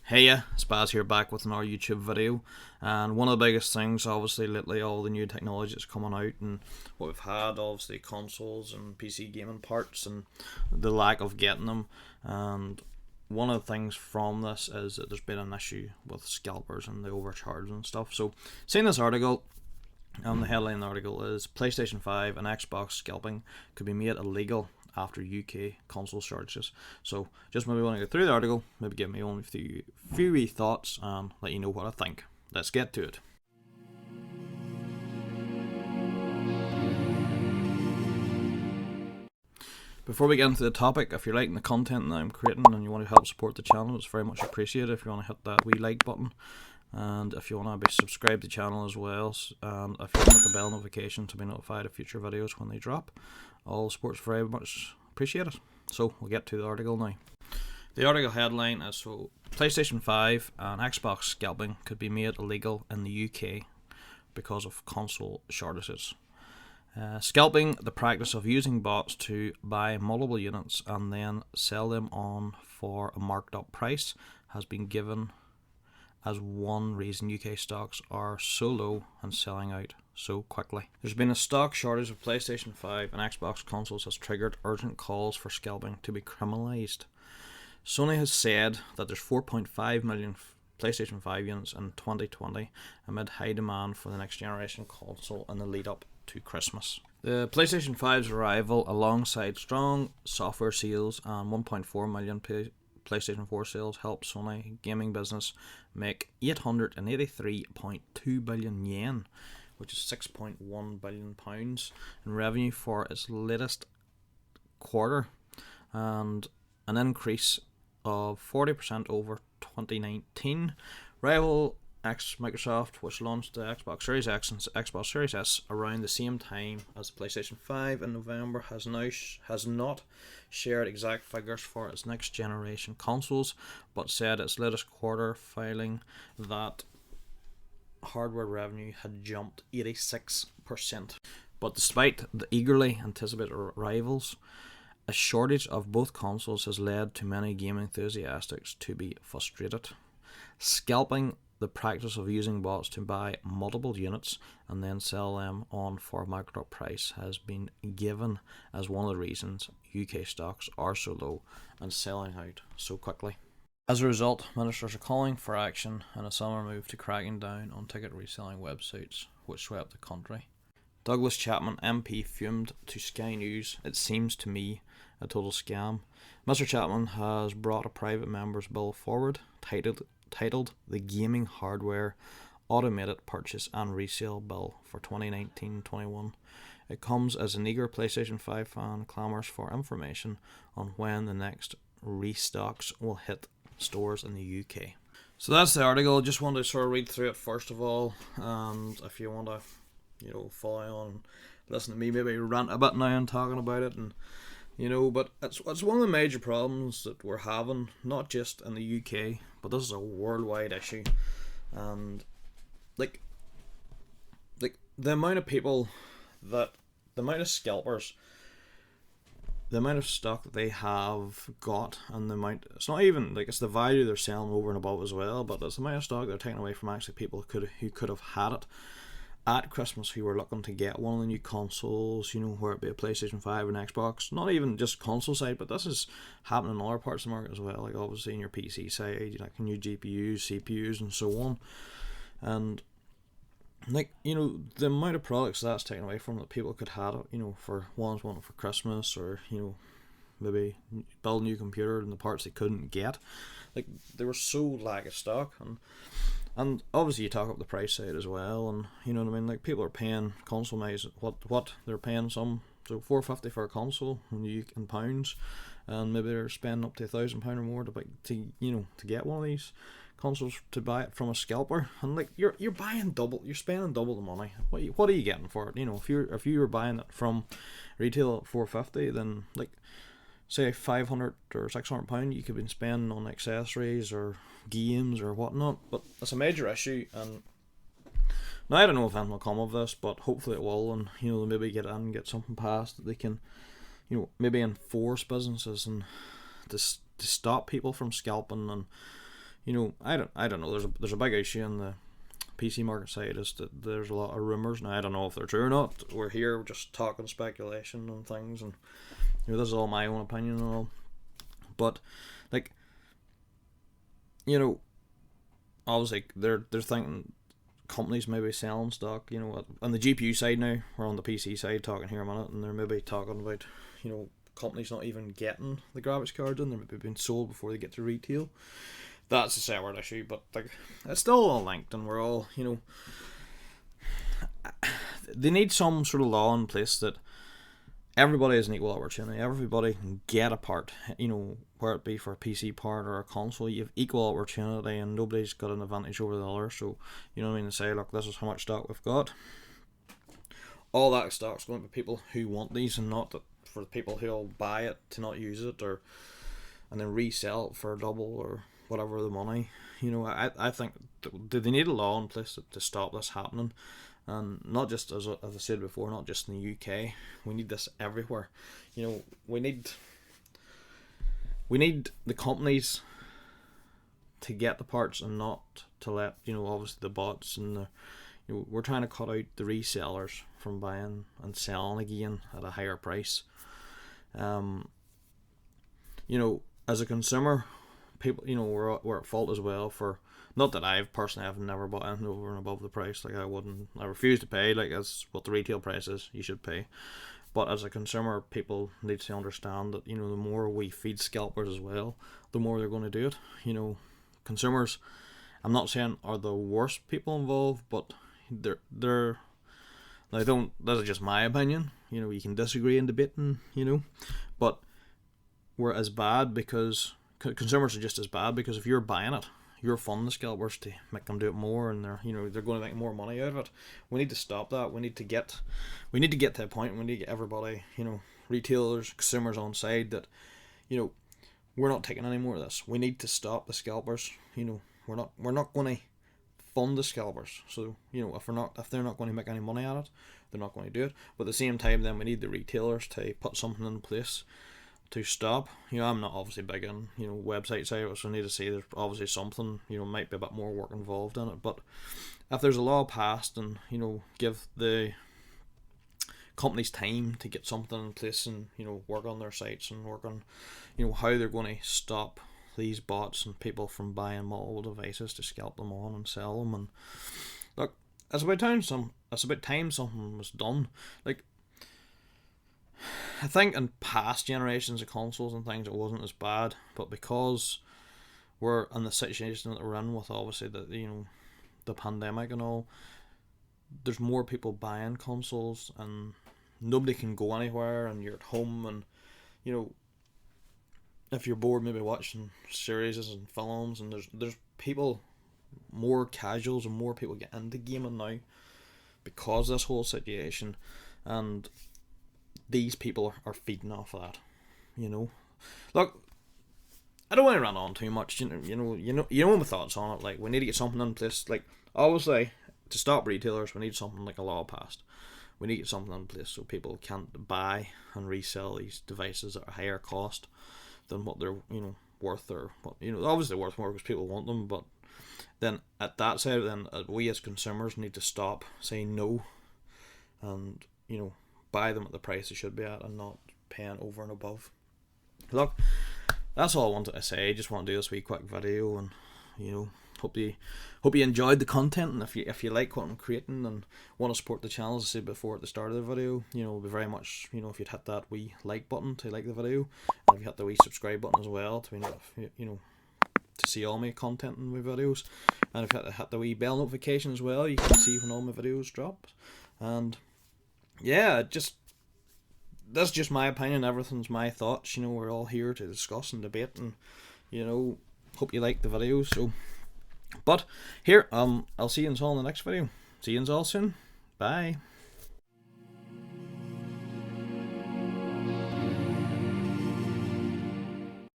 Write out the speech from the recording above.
Hey, Spaz here, back with another YouTube video. And one of the biggest things obviously lately, all the new technology that's coming out and what we've had, obviously consoles and PC gaming parts and the lack of getting them. And one of the things from this is that there's been an issue with scalpers and the overcharge and stuff. So seeing this article, and the headline of the article is PlayStation 5 and Xbox scalping could be made illegal after UK console shortages. So just maybe want to go through the article, maybe give me only a few wee thoughts and let you know what I think. Let's get to it. Before we get into the topic, if you're liking the content that I'm creating and you want to help support the channel, it's very much appreciated if you want to hit that wee like button. And if you want to be subscribe to the channel as well, and if you want to hit the bell notification to be notified of future videos when they drop, all support's very much appreciated. So we'll get to the article now. The article headline is, so PlayStation 5 and Xbox scalping could be made illegal in the UK because of console shortages. Scalping, the practice of using bots to buy multiple units and then sell them on for a marked up price, has been given as one reason UK stocks are so low and selling out so quickly. There's been a stock shortage of PlayStation 5 and Xbox consoles has triggered urgent calls for scalping to be criminalised. Sony has said that there's 4.5 million PlayStation 5 units in 2020 amid high demand for the next generation console in the lead up to Christmas. The PlayStation 5's arrival, alongside strong software sales and 1.4 million PlayStation 4 sales, helped Sony gaming business make 883.2 billion yen, which is 6.1 billion pounds in revenue for its latest quarter, and an increase of 40% over 2019. Rival Microsoft, which launched the Xbox Series X and Xbox Series S around the same time as the PlayStation 5 in November, has not shared exact figures for its next generation consoles, but said its latest quarter filing that hardware revenue had jumped 86%. But despite the eagerly anticipated arrivals, a shortage of both consoles has led to many gaming enthusiasts to be frustrated. Scalping, the practice of using bots to buy multiple units and then sell them on for a marked up price, has been given as one of the reasons UK stocks are so low and selling out so quickly. As a result, ministers are calling for action in a summer move to cracking down on ticket reselling websites which swept the country. Douglas Chapman MP fumed to Sky News, "It seems to me a total scam." Mr Chapman has brought a private member's bill forward titled the Gaming Hardware Automated Purchase and Resale Bill for 2019-21. It comes as an eager PlayStation 5 fan clamours for information on when the next restocks will hit stores in the UK. So that's the article. Just wanted to sort of read through it first of all, and if you want to, follow on and listen to me maybe rant a bit now and talking about it, and but it's one of the major problems that we're having, not just in the UK, but this is a worldwide issue. And like the amount of people the amount of scalpers, the amount of stock that they have got, and the amount, it's not even like it's the value they're selling over and above as well, but it's the amount of stock they're taking away from actually people who could have had it at Christmas, who were looking to get one of the new consoles, where it be a PlayStation 5 and Xbox. Not even just console side, but this is happening in other parts of the market as well, like obviously in your PC side, like new GPUs, CPUs and so on. And the amount of products that's taken away from that people could have it, for ones wanting for Christmas, or maybe build a new computer and the parts they couldn't get. Like, they were so lack of stock, and obviously you talk up the price side as well, and you know what I mean, like people are paying console wise what they're paying, some so $450 for a console in pounds, and maybe they're spending up to £1,000 or more to get one of these consoles, to buy it from a scalper. And like you're buying double, you're spending double the money. What are you getting for it? If you were buying it from retail at $450, then like say £500 or £600 you could be spending on accessories or games or whatnot. But it's a major issue, and now I don't know if anything will come of this, but hopefully it will, and they'll maybe get something passed that they can maybe enforce businesses and to stop people from scalping, and I don't know. There's a big issue in the PC market side is that there's a lot of rumors. Now I don't know if they're true or not. We're here just talking speculation and things, and this is all my own opinion and all. But like, obviously they're thinking companies maybe selling stock. On the GPU side now, we're on the PC side talking here a minute, and they're maybe talking about companies not even getting the graphics cards in. They're maybe being sold before they get to retail. That's a separate issue, but like it's still all linked, and we're all they need some sort of law in place that everybody has an equal opportunity. Everybody can get a part, where it be for a PC part or a console. You have equal opportunity, and nobody's got an advantage over the other. So to say, look, this is how much stock we've got. All that stock's going to be people who want these, and not for the people who'll buy it to not use it and then resell it for double or whatever the money. I think they need a law in place to stop this happening, and not just as I said before, not just in the UK. We need this everywhere. We need the companies to get the parts and not to let obviously the bots and we're trying to cut out the resellers from buying and selling again at a higher price. As a consumer, people, we're at fault as well for, not that I've never bought anything over and above the price. Like I refuse to pay, like that's what the retail price is, you should pay. But as a consumer, people need to understand that, the more we feed scalpers as well, the more they're going to do it. Consumers, I'm not saying are the worst people involved, but they're this is just my opinion. You can disagree and debate, and but we're as bad because consumers are just as bad, because if you're buying it, you're funding the scalpers to make them do it more, and they're going to make more money out of it. We need to stop that. We need to get to a point. We need to get everybody, retailers, consumers on side that, we're not taking any more of this. We need to stop the scalpers. We're not going to fund the scalpers. So if they're not going to make any money out of it, they're not going to do it. But at the same time, then we need the retailers to put something in place to stop. I'm not obviously big on website side, so I need to see there's obviously something, might be a bit more work involved in it. But if there's a law passed and give the companies time to get something in place and work on their sites and work on how they're going to stop these bots and people from buying multiple devices to scalp them on and sell them. And look, it's about time something was done. Like, I think in past generations of consoles and things it wasn't as bad, but because we're in the situation that we're in with obviously the pandemic and all, there's more people buying consoles and nobody can go anywhere, and you're at home, and if you're bored maybe watching series and films, and there's people, more casuals and more people get into gaming now because of this whole situation, and these people are feeding off of that. Look, I don't want to run on too much. You know my thoughts on it. Like, we need to get something in place. Like, obviously, to stop retailers, we need something like a law passed. We need to get something in place so people can't buy and resell these devices at a higher cost than what they're worth, or what obviously worth more because people want them. But then at that side, then we as consumers need to stop saying no, and buy them at the price they should be at, and not paying over and above. Look, that's all I wanted to say. I just want to do this wee quick video, and hope you enjoyed the content. And if you like what I'm creating and want to support the channel, as I said before at the start of the video, it'd be very much if you'd hit that wee like button to like the video, and if you hit the wee subscribe button as well to to see all my content and my videos, and if you hit the wee bell notification as well, you can see when all my videos drop. And yeah, that's just my opinion. Everything's my thoughts. We're all here to discuss and debate, and hope you like the video. So, but here, I'll see you all in the next video. See you all soon. Bye.